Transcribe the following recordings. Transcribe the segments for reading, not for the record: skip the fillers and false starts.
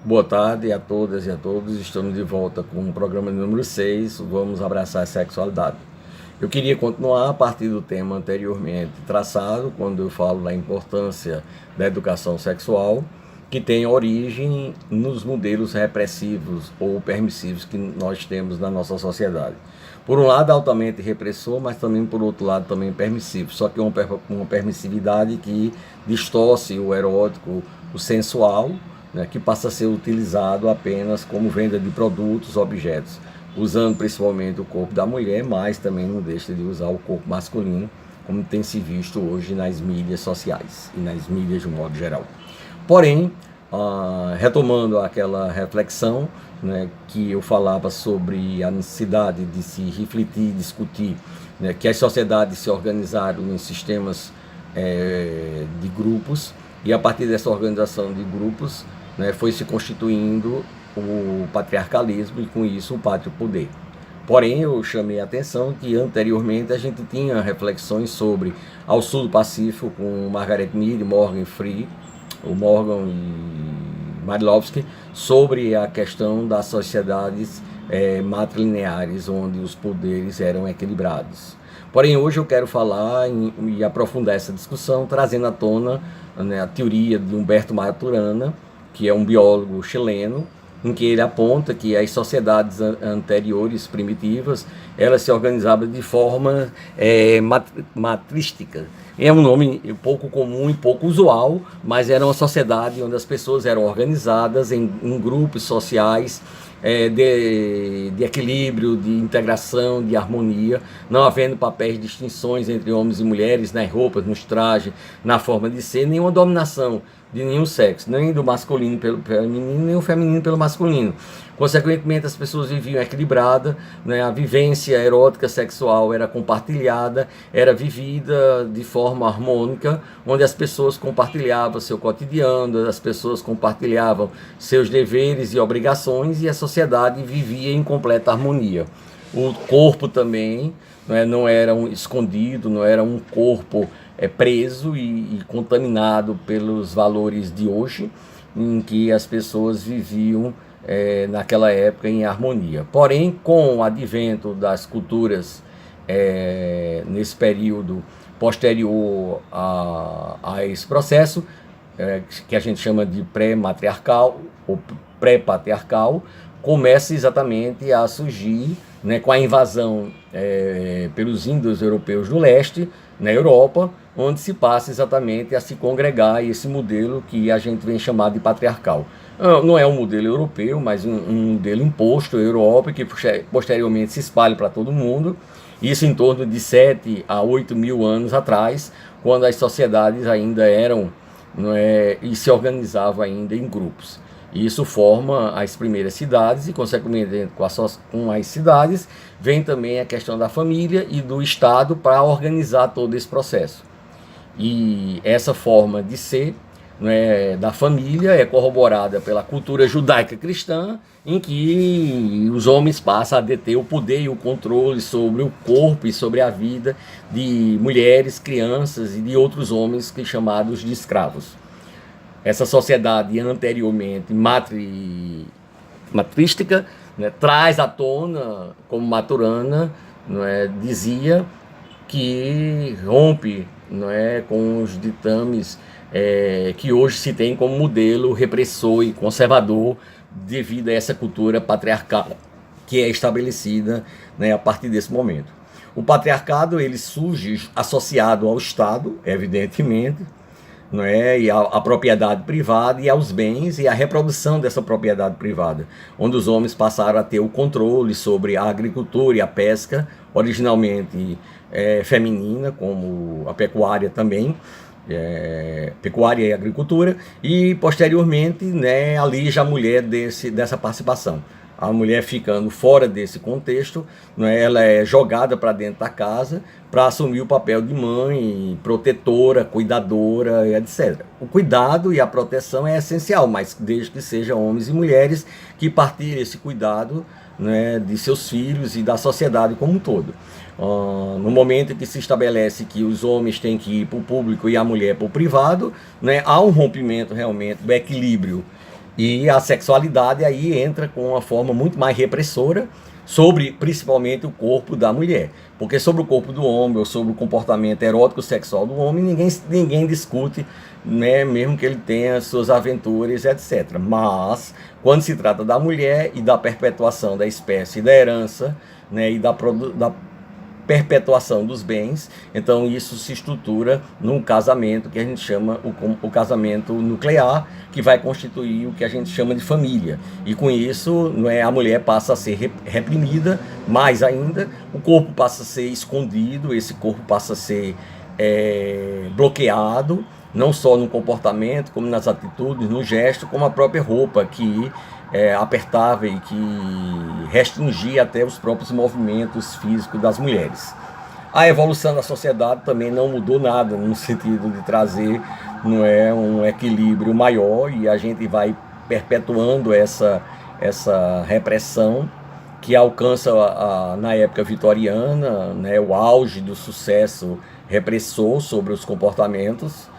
Boa tarde a todas e a todos. Estamos de volta com o programa número 6. Vamos abraçar a sexualidade. Eu queria continuar a partir do tema anteriormente traçado, quando eu falo da importância da educação sexual, que tem origem nos modelos repressivos ou permissivos que nós temos na nossa sociedade. Por um lado, altamente repressor, mas também, por outro lado, também permissivo. Só que uma permissividade que distorce o erótico, o sensual, né, que passa a ser utilizado apenas como venda de produtos, objetos, usando principalmente o corpo da mulher, mas também não deixa de usar o corpo masculino, como tem se visto hoje nas mídias sociais e nas mídias de um modo geral. Porém, retomando aquela reflexão, né, que eu falava sobre a necessidade de se refletir, discutir, né, que as sociedades se organizaram em sistemas de grupos, e a partir dessa organização de grupos, né, foi se constituindo o patriarcalismo e com isso o pátrio poder. Porém, eu chamei a atenção que anteriormente a gente tinha reflexões sobre Ao Sul do Pacífico com Margaret Mead, Morgan Free, o Morgan e Marilovsky, sobre a questão das sociedades matrilineares, onde os poderes eram equilibrados. Porém, hoje eu quero falar e aprofundar essa discussão, trazendo à tona, né, a teoria de Humberto Maturana, que é um biólogo chileno, em que ele aponta que as sociedades anteriores, primitivas, elas se organizavam de forma matrística. É um nome pouco comum e pouco usual, mas era uma sociedade onde as pessoas eram organizadas em grupos sociais de equilíbrio, de integração, de harmonia, não havendo papéis de distinções entre homens e mulheres nas roupas, nos trajes, na forma de ser, nenhuma dominação de nenhum sexo, nem do masculino pelo feminino, nem o feminino pelo masculino. Consequentemente, as pessoas viviam equilibradas, né? A vivência erótica sexual era compartilhada, era vivida de forma harmônica, onde as pessoas compartilhavam seu cotidiano, as pessoas compartilhavam seus deveres e obrigações, e a sociedade vivia em completa harmonia. O corpo também, né, não era escondido, não era um corpo preso e contaminado pelos valores de hoje, em que as pessoas viviam naquela época em harmonia. Porém, com o advento das culturas nesse período posterior a esse processo, que a gente chama de pré-matriarcal ou pré-patriarcal, começa exatamente a surgir, né, com a invasão pelos índios europeus do leste, na Europa, onde se passa exatamente a se congregar esse modelo que a gente vem chamar de patriarcal. Não é um modelo europeu, mas um modelo imposto à Europa, que posteriormente se espalha para todo mundo, isso em torno de 7 a 8 mil anos atrás, quando as sociedades ainda eram, e se organizavam ainda em grupos. Isso forma as primeiras cidades e, consequentemente, com as cidades, vem também a questão da família e do Estado para organizar todo esse processo. E essa forma de ser, da família é corroborada pela cultura judaica cristã, em que os homens passam a deter o poder e o controle sobre o corpo e sobre a vida de mulheres, crianças e de outros homens chamados de escravos. Essa sociedade anteriormente matrística, né, traz à tona, como Maturana dizia, que rompe com os ditames que hoje se tem como modelo repressor e conservador devido a essa cultura patriarcal que é estabelecida, a partir desse momento. O patriarcado ele surge associado ao Estado, evidentemente, e a propriedade privada e aos bens e a reprodução dessa propriedade privada, onde os homens passaram a ter o controle sobre a agricultura e a pesca, originalmente feminina, como a pecuária também, pecuária e agricultura, e posteriormente alija a mulher dessa participação. A mulher ficando fora desse contexto, ela é jogada para dentro da casa para assumir o papel de mãe, protetora, cuidadora, etc. O cuidado e a proteção é essencial, mas desde que sejam homens e mulheres que partilhem esse cuidado de seus filhos e da sociedade como um todo. No momento em que se estabelece que os homens têm que ir para o público e a mulher para o privado, há um rompimento realmente do equilíbrio E a sexualidade aí entra com uma forma muito mais repressora sobre principalmente o corpo da mulher. Porque sobre o corpo do homem, ou sobre o comportamento erótico sexual do homem, ninguém discute, né, mesmo que ele tenha suas aventuras, etc. Mas, quando se trata da mulher e da perpetuação da espécie, da herança, né, e da perpetuação dos bens, então isso se estrutura num casamento que a gente chama o casamento nuclear, que vai constituir o que a gente chama de família. E com isso, não é, a mulher passa a ser reprimida, mais ainda, o corpo passa a ser escondido, esse corpo passa a ser bloqueado, não só no comportamento, como nas atitudes, no gesto, como a própria roupa, que apertava e que restringia até os próprios movimentos físicos das mulheres. A evolução da sociedade também não mudou nada, no sentido de trazer, não é, um equilíbrio maior, e a gente vai perpetuando essa repressão que alcança na época vitoriana, né, o auge do sucesso repressor sobre os comportamentos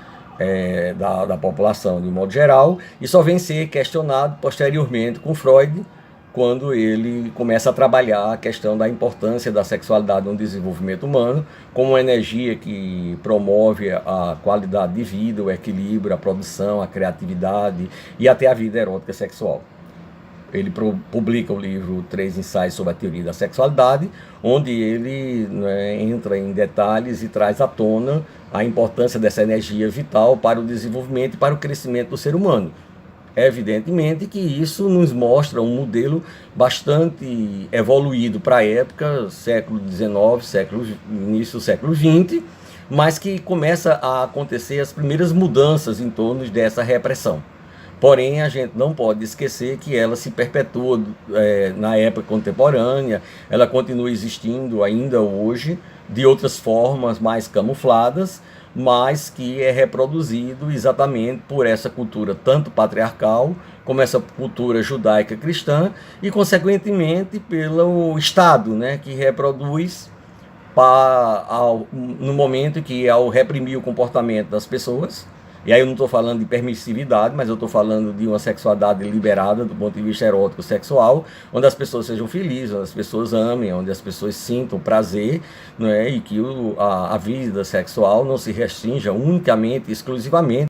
da população de modo geral, e só vem ser questionado posteriormente com Freud, quando ele começa a trabalhar a questão da importância da sexualidade no desenvolvimento humano, como uma energia que promove a qualidade de vida, o equilíbrio, a produção, a criatividade e até a vida erótica sexual. Ele publica o livro 3 Ensaios sobre a Teoria da Sexualidade, onde ele, né, entra em detalhes e traz à tona a importância dessa energia vital para o desenvolvimento e para o crescimento do ser humano. É evidentemente que isso nos mostra um modelo bastante evoluído para a época, século XIX, início do século XX, mas que começa a acontecer as primeiras mudanças em torno dessa repressão. Porém, a gente não pode esquecer que ela se perpetua na época contemporânea, ela continua existindo ainda hoje, de outras formas mais camufladas, mas que é reproduzido exatamente por essa cultura tanto patriarcal, como essa cultura judaica cristã, e consequentemente pelo Estado, né, que reproduz no momento que, ao reprimir o comportamento das pessoas, e aí eu não estou falando de permissividade, mas eu estou falando de uma sexualidade liberada do ponto de vista erótico sexual, onde as pessoas sejam felizes, onde as pessoas amem, onde as pessoas sintam prazer, não é? E que a vida sexual não se restrinja unicamente, exclusivamente